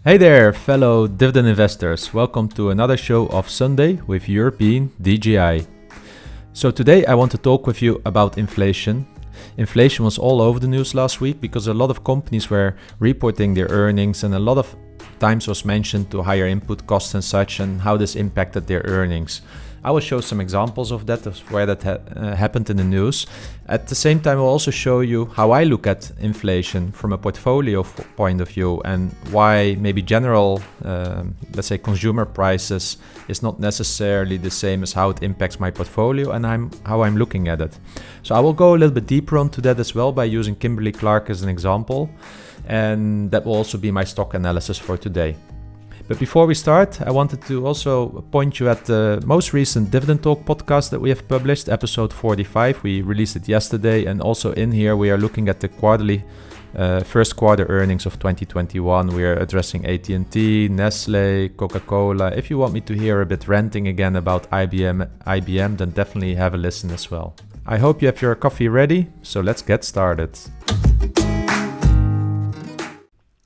Hey there, fellow dividend investors. Welcome to another show of Sunday with European eDGI. So today I want to talk with you about inflation. Inflation was all over the news last week because a lot of companies were reporting their earnings and a lot of times was mentioned to higher input costs and such and how this impacted their earnings. I will show some examples of that, of where that happened in the news. At the same time, I'll also show you how I look at inflation from a portfolio point of view and why maybe general, let's say consumer prices is not necessarily the same as how it impacts my portfolio and how I'm looking at it. So I will go a little bit deeper onto that as well by using Kimberly Clark as an example. And that will also be my stock analysis for today. But before we start, I wanted to also point you at the most recent Dividend Talk podcast that we have published, episode 45. We released it yesterday, and also in here we are looking at the quarterly first quarter earnings of 2021. We are addressing AT&T, Nestle, Coca-Cola. If you want me to hear a bit ranting again about IBM, then definitely have a listen as well. I hope you have your coffee ready, so let's get started.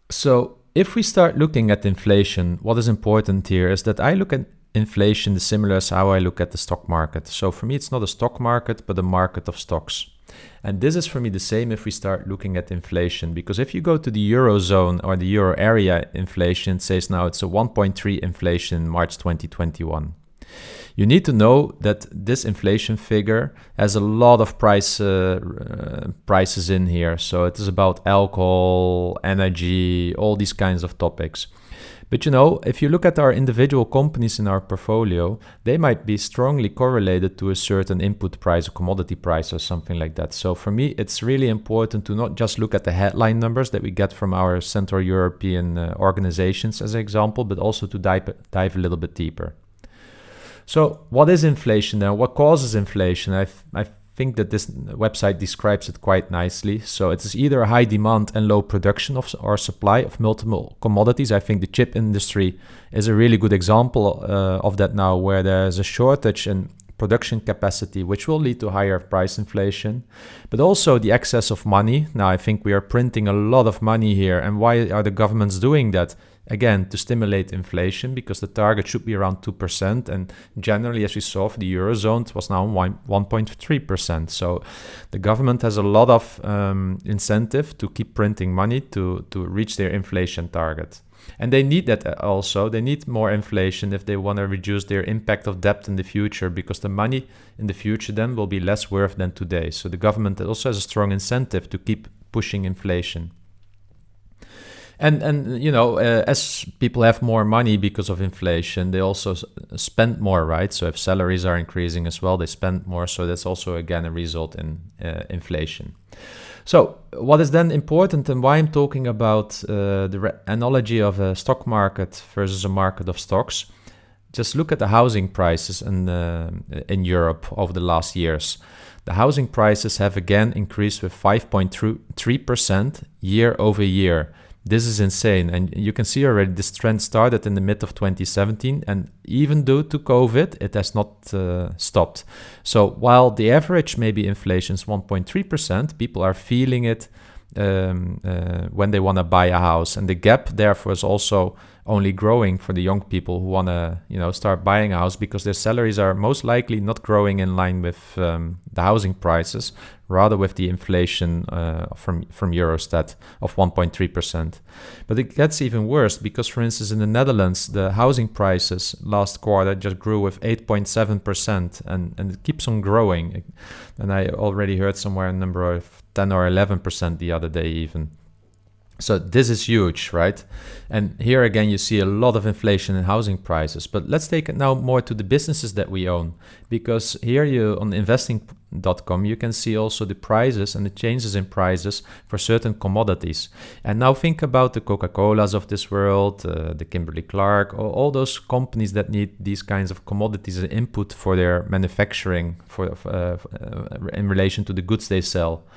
So, if we start looking at inflation, what is important here is that I look at inflation the similar as how I look at the stock market. So for me, it's not a stock market, but a market of stocks. And this is for me the same if we start looking at inflation, because if you go to the Eurozone or the Euro area inflation, it says now it's a 1.3 inflation in March 2021. You need to know that this inflation figure has a lot of prices in here. So it is about alcohol, energy, all these kinds of topics. But you know, if you look at our individual companies in our portfolio, they might be strongly correlated to a certain input price, a commodity price or something like that. So for me, it's really important to not just look at the headline numbers that we get from our Central European organizations as an example, but also to dive a little bit deeper. So what is inflation then? What causes inflation? I think that this website describes it quite nicely. So it is either a high demand and low production or supply of multiple commodities. I think the chip industry is a really good example of that now, where there's a shortage in production capacity, which will lead to higher price inflation, but also the excess of money. Now, I think we are printing a lot of money here. And why are the governments doing that? Again, to stimulate inflation, because the target should be around 2%. And generally, as we saw for the Eurozone, it was now 1.3%. So the government has a lot of incentive to keep printing money to reach their inflation target. And they need that also. They need more inflation if they want to reduce their impact of debt in the future, because the money in the future then will be less worth than today. So the government also has a strong incentive to keep pushing inflation. And you know, as people have more money because of inflation, they also spend more, right? So if salaries are increasing as well, they spend more. So that's also, again, a result in inflation. So what is then important, and why I'm talking about the analogy of a stock market versus a market of stocks? Just look at the housing prices in Europe over the last years. The housing prices have again increased with 5.3% year over year. This is insane, and you can see already this trend started in the mid of 2017, and even due to COVID, it has not stopped. So while the average maybe inflation is 1.3%, people are feeling it when they want to buy a house, and the gap therefore is also only growing for the young people who want to, start buying a house, because their salaries are most likely not growing in line with the housing prices, rather with the inflation from Eurostat of 1.3%. But it gets even worse, because, for instance, in the Netherlands, the housing prices last quarter just grew with 8.7%, and it keeps on growing. And I already heard somewhere a number of 10 or 11% the other day even. So this is huge, right? And here again, you see a lot of inflation in housing prices. But let's take it now more to the businesses that we own, because here on investing.com, you can see also the prices and the changes in prices for certain commodities. And now think about the Coca-Colas of this world, the Kimberly Clark, all those companies that need these kinds of commodities as input for their manufacturing in relation to the goods they sell.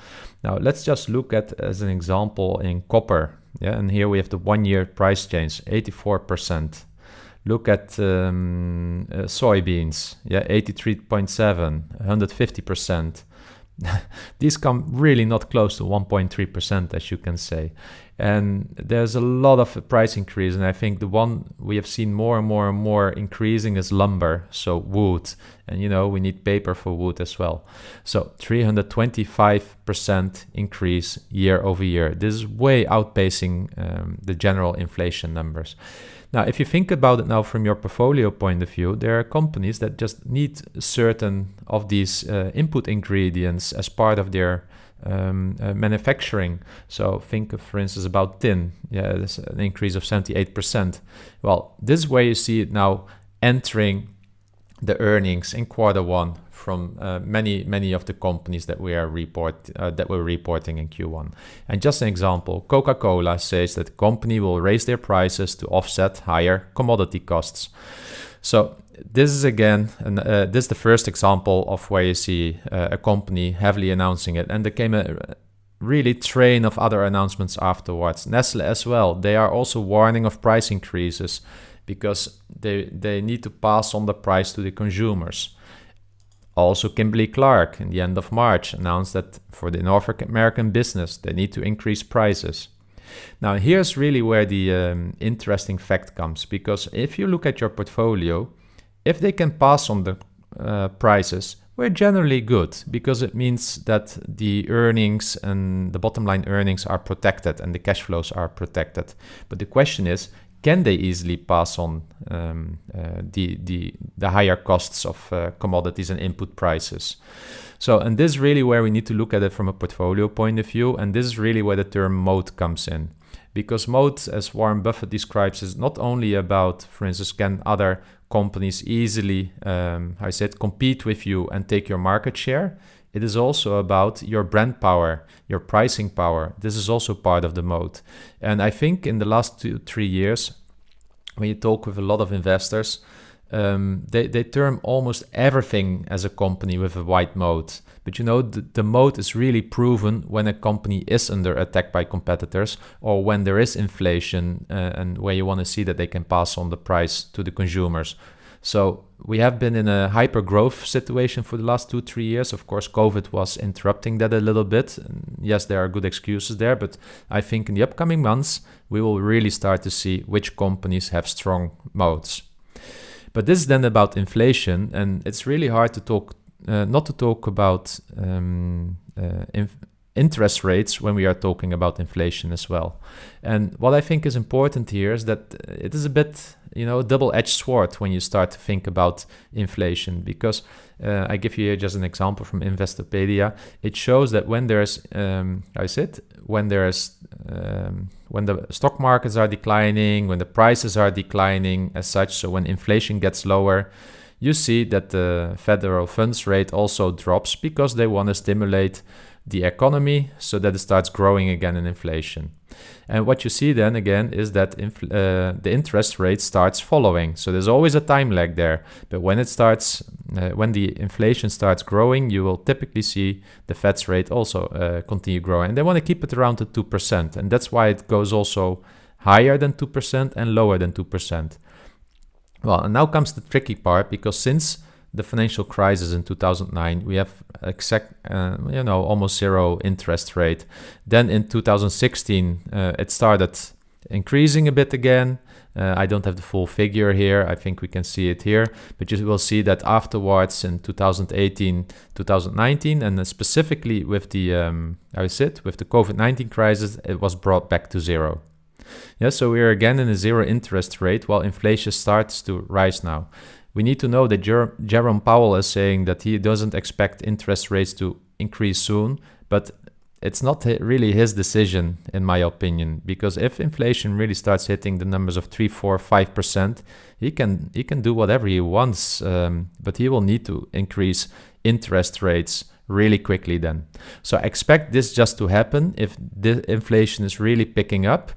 Now, let's just look at, as an example, in copper. Yeah, and here we have the 1 year price change, 84%. Look at soybeans, 83.7, 150%. These come really not close to 1.3%, as you can say. And there's a lot of price increase. And I think the one we have seen more and more and more increasing is lumber, so wood. And, we need paper for wood as well. So 325% increase year over year. This is way outpacing the general inflation numbers. Now, if you think about it now from your portfolio point of view, there are companies that just need certain of these input ingredients as part of their manufacturing. So think of, for instance, about tin. Yeah, there's an increase of 78%. Well, this is where you see it now entering the earnings in quarter one from many of the companies that we're reporting in Q1. And just an example, Coca-Cola says that the company will raise their prices to offset higher commodity costs. So this is again, this is the first example of where you see a company heavily announcing it. And there came a really train of other announcements afterwards. Nestle as well, they are also warning of price increases because they need to pass on the price to the consumers. Also, Kimberly Clark in the end of March announced that for the North American business, they need to increase prices. Now, here's really where the interesting fact comes, because if you look at your portfolio, if they can pass on the prices, we're generally good, because it means that the earnings and the bottom line earnings are protected and the cash flows are protected. But the question is, can they easily pass on the higher costs of commodities and input prices? So, and this is really where we need to look at it from a portfolio point of view. And this is really where the term moat comes in. Because moat, as Warren Buffett describes, is not only about, for instance, can other companies easily, compete with you and take your market share? It is also about your brand power, your pricing power. This is also part of the moat. And I think in the last 2-3 years, when you talk with a lot of investors, they term almost everything as a company with a wide moat. But the moat is really proven when a company is under attack by competitors, or when there is inflation and where you want to see that they can pass on the price to the consumers. So we have been in a hyper growth situation for the last 2-3 years. Of course, COVID was interrupting that a little bit. And yes, there are good excuses there, but I think in the upcoming months, we will really start to see which companies have strong moats. But this is then about inflation, and it's really hard to talk, not to talk about interest rates when we are talking about inflation as well. And what I think is important here is that it is a bit, a double-edged sword when you start to think about inflation, because I give you here just an example from Investopedia. It shows that when there's, when the stock markets are declining, when the prices are declining as such, so when inflation gets lower, you see that the federal funds rate also drops because they want to stimulate the economy so that it starts growing again in inflation. And what you see then again is that the interest rate starts following. So there's always a time lag there. But when it starts, when the inflation starts growing, you will typically see the Fed's rate also continue growing. And they want to keep it around the 2%. And that's why it goes also higher than 2% and lower than 2%. Well, and now comes the tricky part, because since the financial crisis in 2009, we have almost zero interest rate. Then in 2016, it started increasing a bit again. I don't have the full figure here. I think we can see it here, but you will see that afterwards in 2018, 2019, and specifically with the with the COVID-19 crisis, it was brought back to zero. Yeah, so we are again in a zero interest rate while inflation starts to rise now. We need to know that Jerome Powell is saying that he doesn't expect interest rates to increase soon, but it's not really his decision, in my opinion, because if inflation really starts hitting the numbers of 3, 4, 5%, he can do whatever he wants, but he will need to increase interest rates really quickly then. So I expect this just to happen if the inflation is really picking up,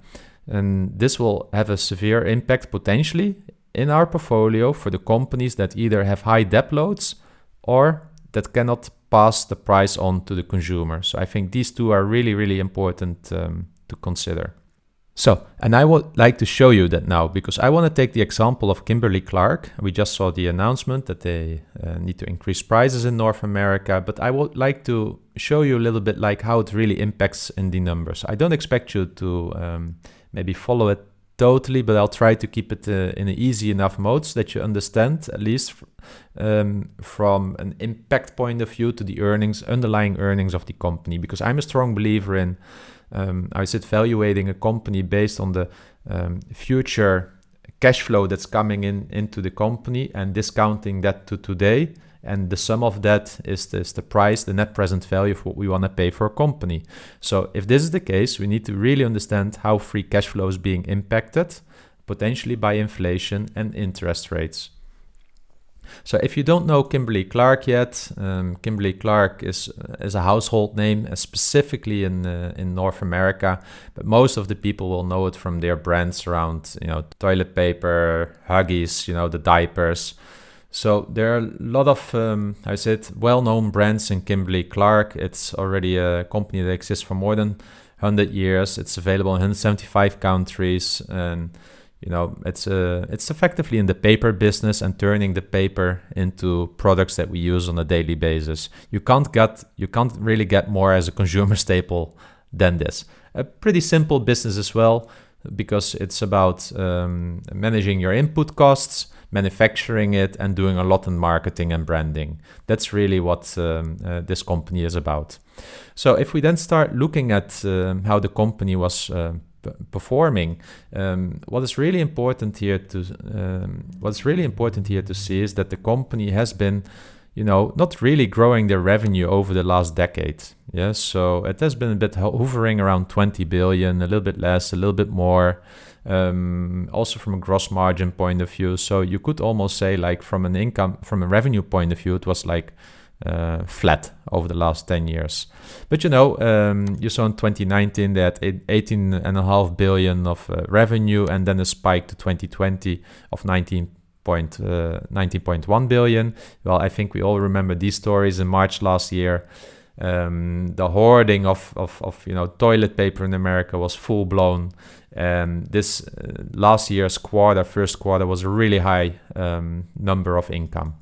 and this will have a severe impact potentially in our portfolio for the companies that either have high debt loads or that cannot pass the price on to the consumer. So I think these two are really, really important to consider. So, and I would like to show you that now, because I want to take the example of Kimberly Clark. We just saw the announcement that they need to increase prices in North America, but I would like to show you a little bit like how it really impacts in the numbers. I don't expect you to maybe follow it totally, but I'll try to keep it in an easy enough mode so that you understand, at least from an impact point of view, to the underlying earnings of the company, because I'm a strong believer in I said valuating a company based on the future cash flow that's coming into the company and discounting that to today. And the sum of that is the price, the net present value of what we want to pay for a company. So if this is the case, we need to really understand how free cash flow is being impacted, potentially by inflation and interest rates. So if you don't know Kimberly Clark yet, Kimberly Clark is a household name, specifically in North America, but most of the people will know it from their brands around, toilet paper, Huggies, the diapers. So there are a lot of, well-known brands in Kimberly Clark. It's already a company that exists for more than 100 years. It's available in 175 countries, and it's effectively in the paper business and turning the paper into products that we use on a daily basis. You can't really get more as a consumer staple than this. A pretty simple business as well, because it's about managing your input costs, manufacturing it, and doing a lot in marketing and branding. That's really what this company is about. So if we then start looking at how the company was performing, what is really important here to see is that the company has been not really growing their revenue over the last decade. Yes, so it has been a bit hovering around 20 billion, a little bit less, a little bit more, also from a gross margin point of view. So you could almost say, like, from a revenue point of view, it was like flat over the last 10 years. But you saw in 2019 they had 18.5 billion of revenue, and then a spike to 2020 of 19.1 billion. Well, I think we all remember these stories in March last year. The hoarding of toilet paper in America was full blown. This last year's first quarter, was a really high number of income.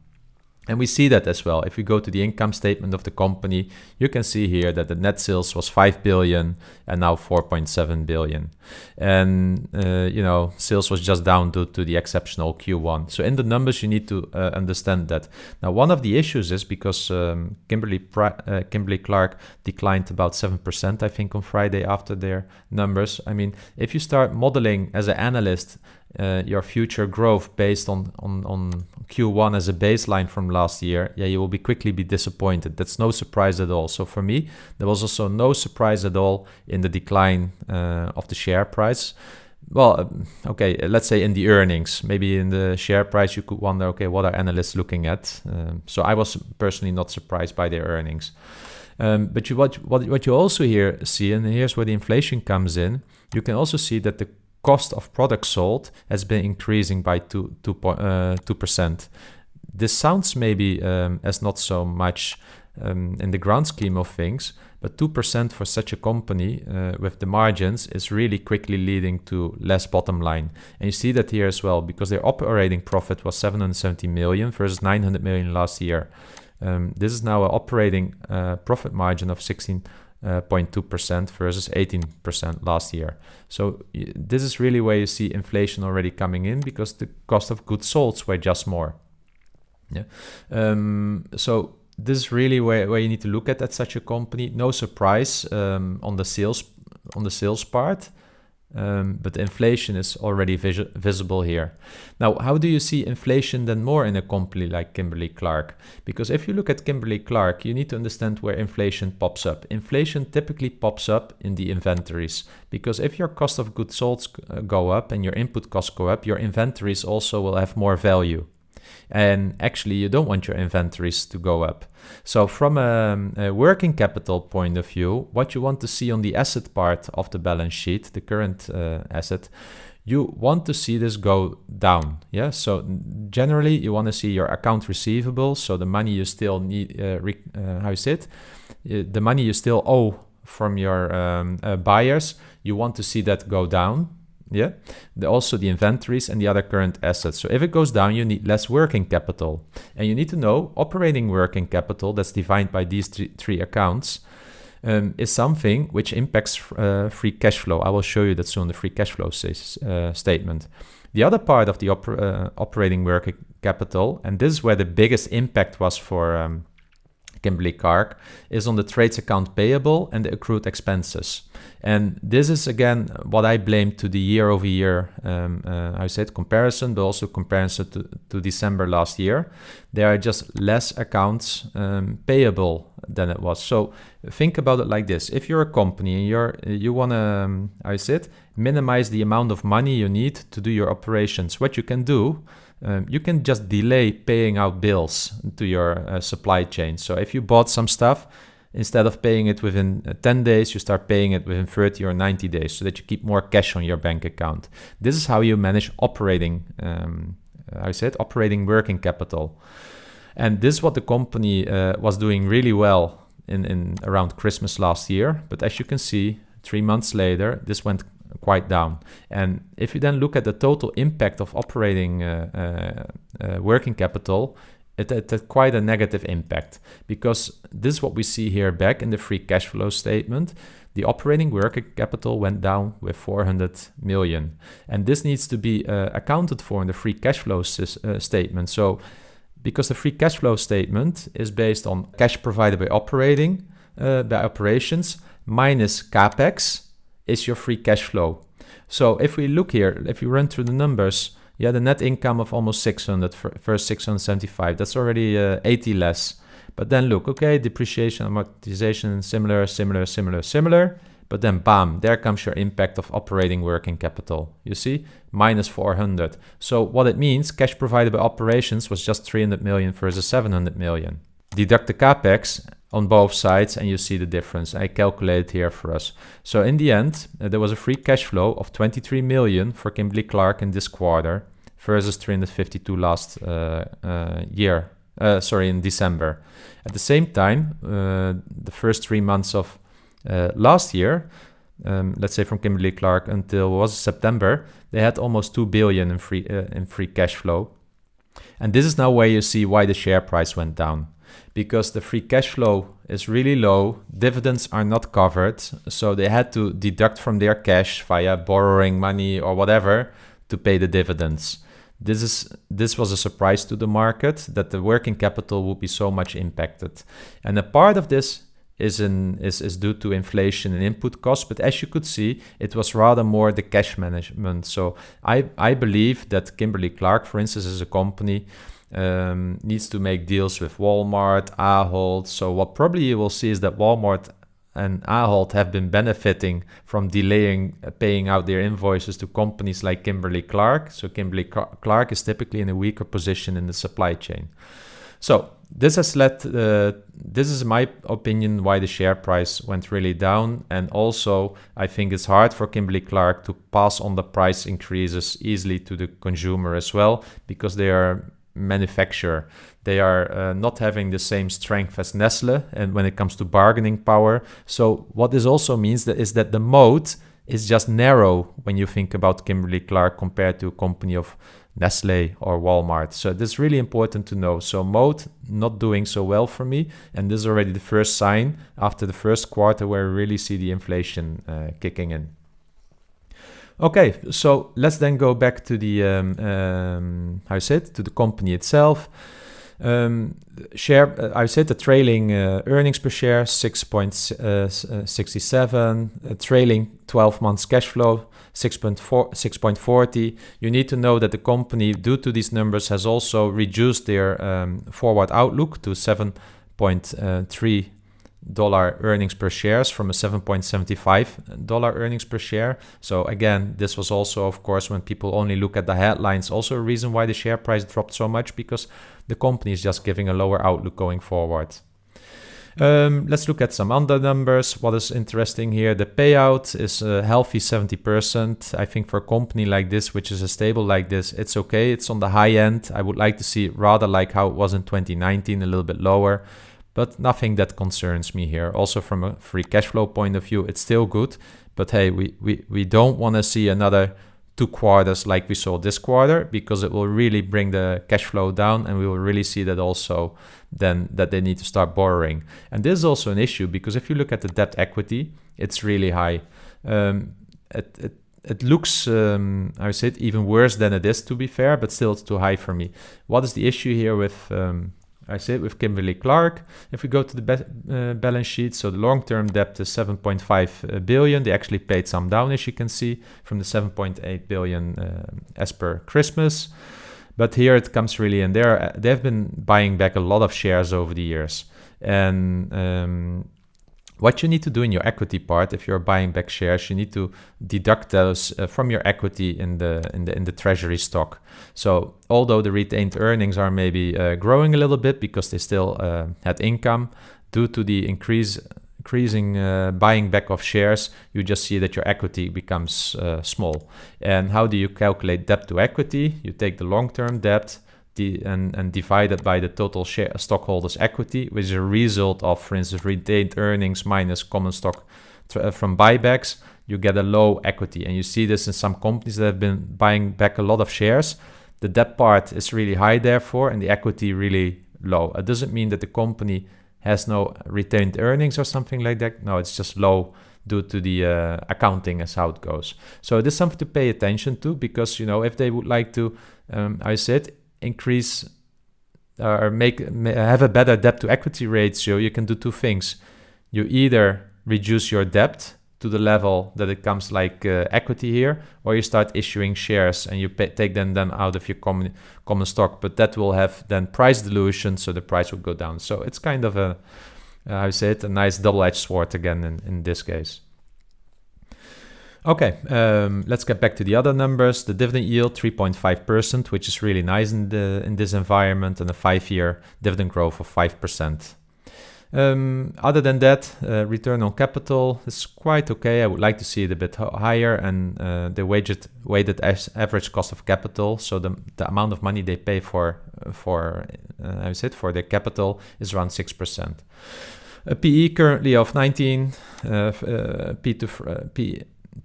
And we see that as well. If we go to the income statement of the company, you can see here that the net sales was 5 billion and now 4.7 billion. And, sales was just down due to the exceptional Q1. So in the numbers, you need to understand that. Now, one of the issues is because Kimberly Clark declined about 7%, I think, on Friday after their numbers. I mean, if you start modeling as an analyst your future growth based on Q1 as a baseline from last year, you will quickly be disappointed. That's no surprise at all. So for me, there was also no surprise at all in the decline of the share price. Well, okay, let's say in the earnings. Maybe in the share price, you could wonder, okay, what are analysts looking at? So I was personally not surprised by their earnings. But what you also see, and here's where the inflation comes in, you can also see that the cost of products sold has been increasing by 2%. This sounds maybe as not so much in the grand scheme of things, but 2% for such a company with the margins is really quickly leading to less bottom line. And you see that here as well, because their operating profit was 770 million versus 900 million last year. This is now an operating profit margin of 16.2% versus 18% last year. So this is really where you see inflation already coming in, because the cost of goods sold were just more. Yeah. So this is really where you need to look at such a company. No surprise on the sales part. But the inflation is already visible here. Now, how do you see inflation then more in a company like Kimberly Clark? Because if you look at Kimberly Clark, you need to understand where inflation pops up. Inflation typically pops up in the inventories, because if your cost of goods sold go up and your input costs go up, your inventories also will have more value. And actually, you don't want your inventories to go up. So from a working capital point of view, what you want to see on the asset part of the balance sheet, the current asset, you want to see this go down. Yeah. So generally, you want to see your account receivable, so the money you still need, the money you still owe from your buyers, you want to see that go down. Yeah, also the inventories and the other current assets. So if it goes down, you need less working capital. And you need to know operating working capital, that's defined by these three accounts, is something which impacts free cash flow. I will show you that soon, the free cash flow statement. The other part of the operating working capital, and this is where the biggest impact was for Kimberly Clark, is on the trades account payable and the accrued expenses. And this is again what I blame to the year-over-year comparison, but also comparison to December last year. There are just less accounts payable than it was. So think about it like this: if you're a company and you want to minimize the amount of money you need to do your operations, what you can do, you can just delay paying out bills to your supply chain. So if you bought some stuff, instead of paying it within 10 days, you start paying it within 30 or 90 days so that you keep more cash on your bank account. This is how you manage operating working capital. And this is what the company was doing really well in around Christmas last year. But as you can see, 3 months later, this went quite down. And if you then look at the total impact of operating working capital, it had quite a negative impact, because this is what we see here back in the free cash flow statement. The operating working capital went down with 400 million. And this needs to be accounted for in the free cash flow statement. So because the free cash flow statement is based on cash provided by operations minus capex is your free cash flow. So if we look here, if you run through the numbers, the net income of almost 600, first 675, that's already 80 less. But then look, okay, depreciation, amortization, similar. But then bam, there comes your impact of operating working capital. You see, minus 400. So what it means, cash provided by operations was just 300 million versus 700 million. Deduct the capex on both sides and you see the difference. I calculate here for us. So in the end, there was a free cash flow of 23 million for Kimberly Clark in this quarter versus 352 last in December. At the same time, the first 3 months of last year, let's say from Kimberly Clark until September, they had almost 2 billion in free cash flow. And this is now where you see why the share price went down. Because the free cash flow is really low, dividends are not covered, so they had to deduct from their cash via borrowing money or whatever to pay the dividends. This was a surprise to the market that the working capital would be so much impacted. And a part of this is due to inflation and input costs, but as you could see, it was rather more the cash management. So I believe that Kimberly Clark, for instance, as a company, needs to make deals with Walmart, Ahold. So what probably you will see is that Walmart and Ahold have been benefiting from delaying paying out their invoices to companies like Kimberly Clark. So Kimberly Clark is typically in a weaker position in the supply chain. So this has led, this is my opinion, why the share price went really down. And also, I think it's hard for Kimberly Clark to pass on the price increases easily to the consumer as well, because they are manufacturer. They are not having the same strength as Nestle, and when it comes to bargaining power. So what this also means is that the moat is just narrow when you think about Kimberly Clark compared to a company of Nestle or Walmart. So this is really important to know. So moat not doing so well for me, and this is already the first sign after the first quarter where we really see the inflation kicking in. Okay, so let's then go back to the to the company itself. The trailing earnings per share 6.67, trailing 12 months cash flow 6.40. You need to know that the company, due to these numbers, has also reduced their forward outlook to $7.3 earnings per share from a $7.75 earnings per share. So again, this was also, of course, when people only look at the headlines, also a reason why the share price dropped so much, because the company is just giving a lower outlook going forward. Let's look at some other numbers. What is interesting here, the payout is a healthy 70%. I think for a company like this, which is a stable like this, it's okay. It's on the high end. I would like to see it rather like how it was in 2019, a little bit lower. but nothing that concerns me here. Also from a free cash flow point of view, it's still good, but hey, we don't want to see another 2 quarters like we saw this quarter, because it will really bring the cash flow down, and we will really see that also then that they need to start borrowing. And this is also an issue, because if you look at the debt equity, it's really high. It looks, I would say, it even worse than it is, to be fair, but still it's too high for me. What is the issue here with, I say it with Kimberly Clark? If we go to the balance sheet, so the long-term debt is 7.5 billion. They actually paid some down, as you can see, from the 7.8 billion as per Christmas. But here it comes really in there. They've been buying back a lot of shares over the years. And what you need to do in your equity part, if you're buying back shares, you need to deduct those from your equity in the treasury stock. So although the retained earnings are maybe growing a little bit because they still had income, due to the increasing buying back of shares, you just see that your equity becomes small. And how do you calculate debt to equity? You take the long-term debt and divide it by the total stockholders' equity, which is a result of, for instance, retained earnings minus common stock from buybacks. You get a low equity, and you see this in some companies that have been buying back a lot of shares. The debt part is really high, therefore, and the equity really low. It doesn't mean that the company has no retained earnings or something like that. No, it's just low due to the accounting, as how it goes. So it is something to pay attention to, because, you know, if they would like to, I said, increase or have a better debt to equity ratio, you can do 2 things. You either reduce your debt to the level that it comes like equity here, or you start issuing shares and you take them out of your common stock, but that will have then price dilution, so the price will go down. So it's kind of a, I would say it, a nice double-edged sword again in this case. Okay, let's get back to the other numbers. The dividend yield, 3.5%, which is really nice in this environment, and a 5-year dividend growth of 5%. Other than that, return on capital is quite okay. I would like to see it a bit higher, and the weighted average cost of capital, so the amount of money they pay for their capital, is around 6%. A PE currently of 19,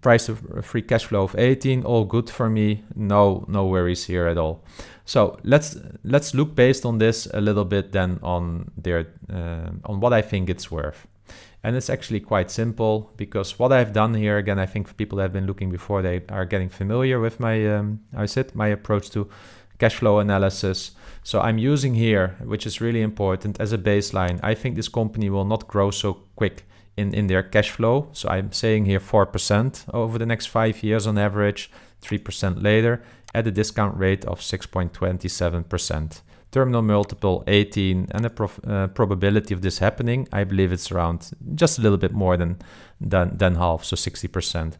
price of free cash flow of 18, all good for me. No worries here at all. So let's look based on this a little bit then on what I think it's worth. And it's actually quite simple, because what I've done here, again, I think for people that have been looking before, they are getting familiar with my approach to cash flow analysis. So I'm using here, which is really important, as a baseline. I think this company will not grow so quick in their cash flow. So I'm saying here 4% over the next 5 years on average, 3% later, at a discount rate of 6.27%. Terminal multiple 18, and the probability of this happening, I believe it's around just a little bit more than half, so 60%.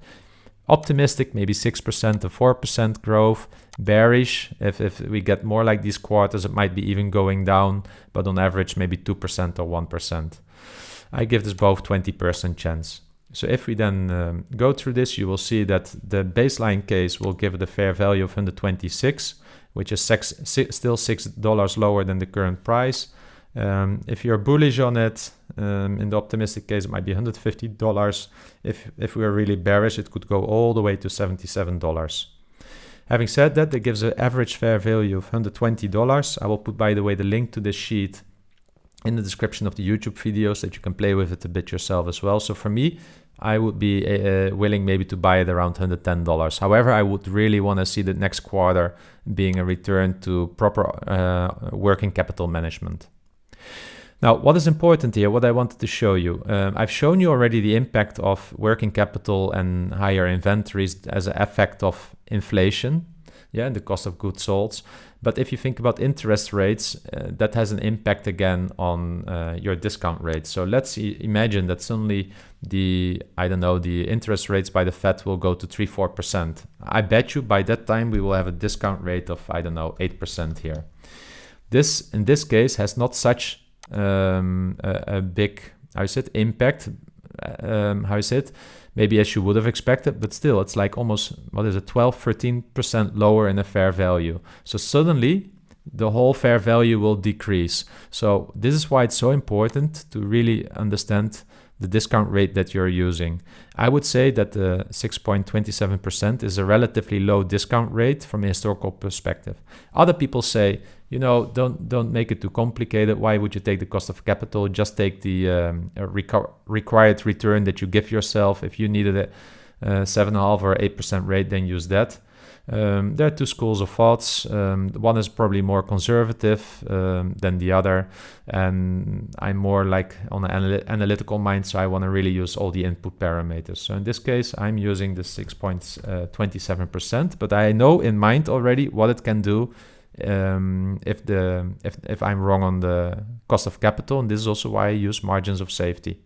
Optimistic, maybe 6% to 4% growth. Bearish, if we get more like these quarters, it might be even going down, but on average, maybe 2% or 1%. I give this both 20% chance. So if we then go through this, you will see that the baseline case will give it a fair value of 126, which is still $6 lower than the current price. If you're bullish on it, in the optimistic case, it might be $150. If we are really bearish, it could go all the way to $77. Having said that, it gives an average fair value of $120. I will put, by the way, the link to this sheet in the description of the YouTube videos, that you can play with it a bit yourself as well. So for me, I would be willing maybe to buy it around $110. However, I would really want to see the next quarter being a return to proper working capital management. Now, what is important here, what I wanted to show you, I've shown you already the impact of working capital and higher inventories as an effect of inflation, and the cost of goods sold. But if you think about interest rates, that has an impact again on your discount rate. So let's imagine that suddenly the interest rates by the Fed will go to 3-4%. I bet you by that time we will have a discount rate of 8% here. This, in this case, has not such a big, impact, maybe as you would have expected, but still it's like almost, 12-13% lower in a fair value. So suddenly the whole fair value will decrease. So this is why it's so important to really understand the discount rate that you're using. I would say that the 6.27% is a relatively low discount rate from a historical perspective. Other people say, you know, don't make it too complicated. Why would you take the cost of capital? Just take the required return that you give yourself. If you needed a 7.5 or 8% rate, then use that. There are two schools of thoughts. One is probably more conservative than the other, and I'm more like on an analytical mind, so I want to really use all the input parameters. So in this case, I'm using the 6.27%, but I know in mind already what it can do if I'm wrong on the cost of capital, and this is also why I use margins of safety.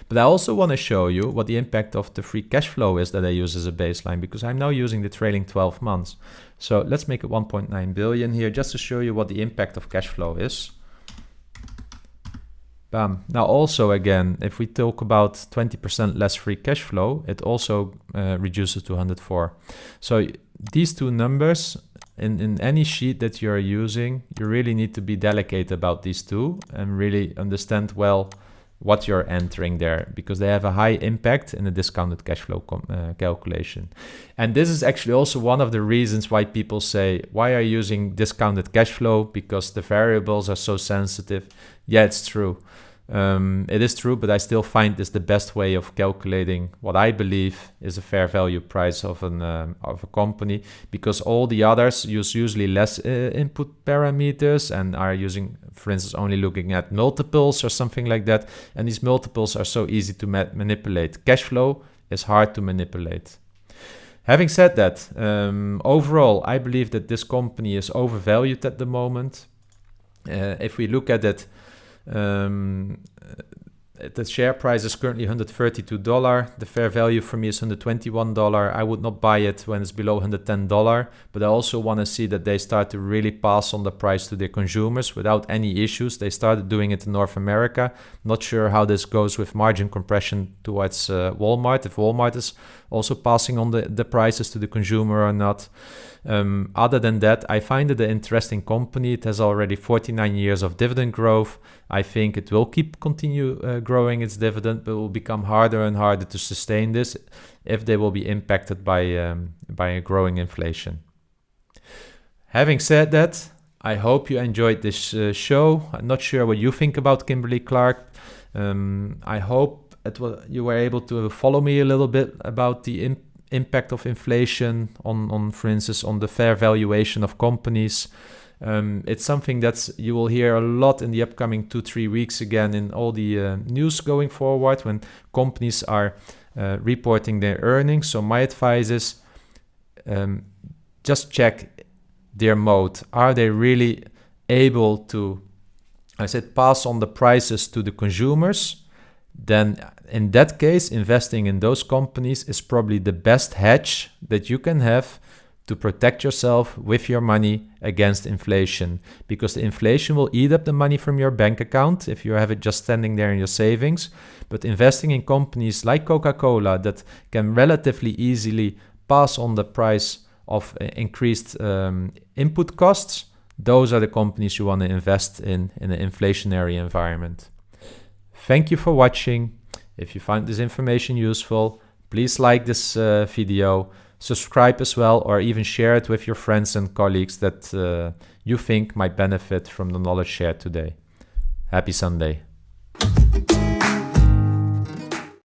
But I also want to show you what the impact of the free cash flow is that I use as a baseline, because I'm now using the trailing 12 months. So let's make it 1.9 billion here just to show you what the impact of cash flow is. Bam. Now also again, if we talk about 20% less free cash flow, it also reduces to 104. So these two numbers in any sheet that you're using, you really need to be delicate about these two and really understand well what you're entering there, because they have a high impact in the discounted cash flow calculation. And this is actually also one of the reasons why people say, why are you using discounted cash flow? Because the variables are so sensitive. Yeah, it's true. It is true, but I still find this the best way of calculating what I believe is a fair value price of a company, because all the others use usually less input parameters and are using, for instance, only looking at multiples or something like that. And these multiples are so easy to manipulate. Cash flow is hard to manipulate. Having said that, overall, I believe that this company is overvalued at the moment. If we look at it, the share price is currently $132. The fair value for me is $121. I would not buy it when it's below $110, but I also want to see that they start to really pass on the price to their consumers without any issues. They started doing it in North America. Not sure how this goes with margin compression towards Walmart, if Walmart is also passing on the prices to the consumer or not. Other than that, I find it an interesting company. It has already 49 years of dividend growth. I think it will continue growing its dividend, but it will become harder and harder to sustain this if they will be impacted by a growing inflation. Having said that, I hope you enjoyed this show. I'm not sure what you think about Kimberly Clark. I hope you were able to follow me a little bit about the impact of inflation on, for instance, on the fair valuation of companies. It's something that you will hear a lot in the upcoming 2-3 weeks again in all the news going forward when companies are reporting their earnings. So my advice is just check their mode. Are they really able to, I said, pass on the prices to the consumers? Then in that case, investing in those companies is probably the best hedge that you can have to protect yourself with your money against inflation, because the inflation will eat up the money from your bank account if you have it just standing there in your savings. But investing in companies like Coca-Cola that can relatively easily pass on the price of increased input costs, those are the companies you want to invest in an inflationary environment. Thank you for watching. If you find this information useful, please like this video, subscribe as well, or even share it with your friends and colleagues that you think might benefit from the knowledge shared today. Happy Sunday.